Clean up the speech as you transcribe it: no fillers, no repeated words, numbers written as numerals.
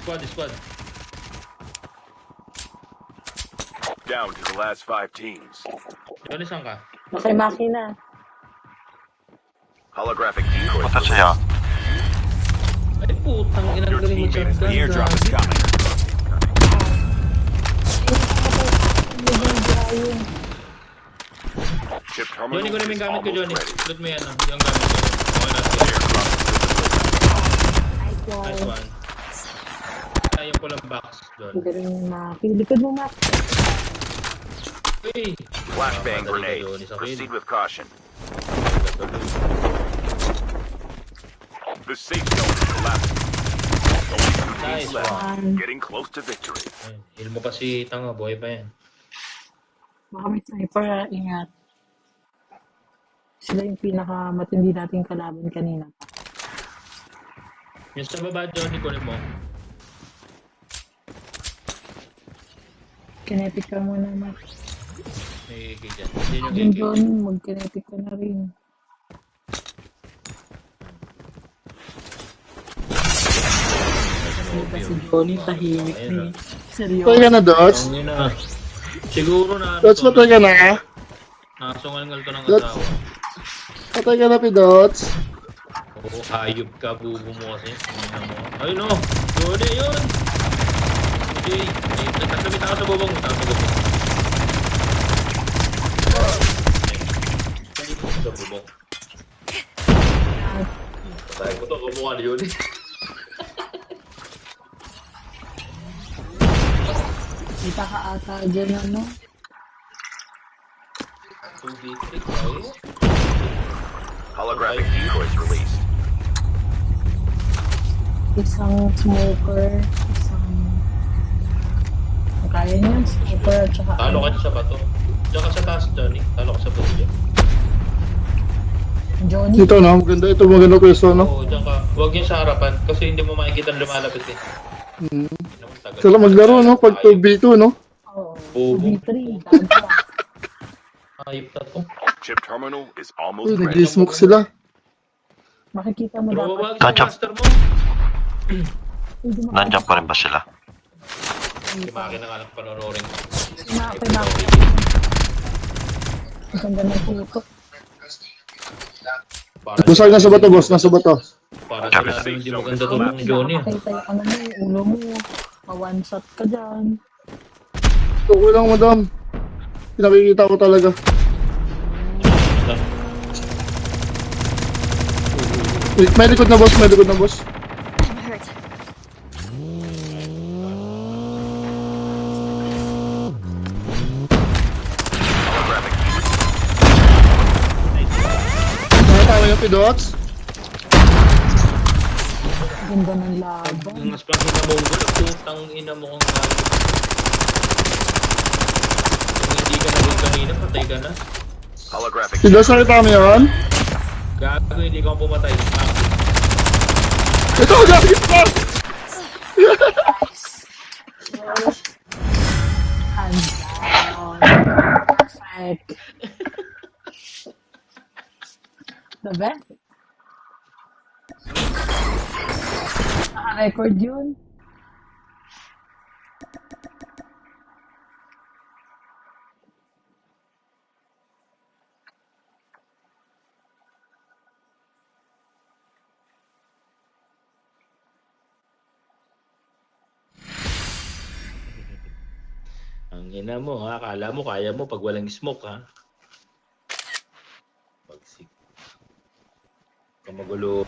Squad. Down to the last 5 teams. Johnny, saan ka? Okay, makina. Holographic decoys Punta sa'yo. released. Ay, putang inang Your galing teammate is the mag-shotgun. airdrop is coming. Chip terminal Johnny, ko namin is gamit ko, almost Johnny. ready. Loot mo yan, ah. Yung gamit ko. Okay na, sige. Airdrop is in the building. Nice one. Ayun ko lang box, John. Ang galing ng Maki. Likod mo, Mak. Uy! Flashbang Madali ka, grenade. Johnny, sa Proceed kill. with caution. The safe zone is collapsing. Only 2 teams Nice left. one. Getting close to victory. Ayun, heal mo pa si Tanga, buhay pa yan. Baka may sniper, ha? Ingat. Sila yung pinakamatindi nating kalaban kanina. Yung sa baba, Johnny, kunin mo. Kinetic ka muna, Mak. May AK dyan. Hindi yung Yung AK. Johnny, mag-kinetic ka na rin. Si Johnny, tahimik Ayun, ni. Seryoso. Patay ka na, Dots? Ang ina. Siguro na Dots, patay ka na? Nakasungal-ngal to ng Dots. asawa. Patay ka na, Dots? Oo, hayop ka, bubo mo kasi. Tingnan mo. Ayun o! Johnny, yun! Okay, nagkakabit ako sa bubong. Sa bubong. Patay ko to, kumuha ni Johnny. Kita ka ata dyan, ano? 2v3, okay? Holographic decoys released. Isang smoker, isang... Kaya niyan, smoker at saka... Talo ka dyan sa bato. Diyan ka sa taas, Johnny. Talo ka sa bato dyan. Johnny, Dito, no? Maganda ito, maganda pwesto, no? Oo, diyan ka. Huwag yung sa harapan kasi hindi mo makikita ang lumalapit eh. Hmm. Naman, tagal. Sila maglaro, no? Pag 2v2, no? oo. Bobo. 2v3, taga. Ayop na to. Chip terminal is almost Uy, ready. nag-smoke sila. Makikita mo Pero dapat. wag sa Nandiyan. master mo. Hindi mo Nandiyan pa rin ba sila? Kumaki na nga ng panonoring. Maki. Ang ganda ng tutok. Busag na sa bato, boss. Nasa bato. Para sa lahat hindi maganda to ng Johnny. ah. Nakakita yung ano mo, ulo mo. Ma-one shot ka dyan. Okay lang, madam. Pinakikita ko talaga. Wait, may likod na, boss. May likod na, boss. I'm hurt. Holographic Nakatawa yung Pidots. Ganda ng laban. Ang mas pang hinamongol, putang ina mo kang gago. Kung hindi ka naging kanina, patay ka na. Holographic Pidots, nakita mo yun? Gago, hindi ka pumatay. Ah, Ito, gagawin pa! Hands down. Perfect. The best. Naka-record yun. ang ina mo ha, akala mo kaya mo pag walang smoke ha. Pagsig. Kamagulo.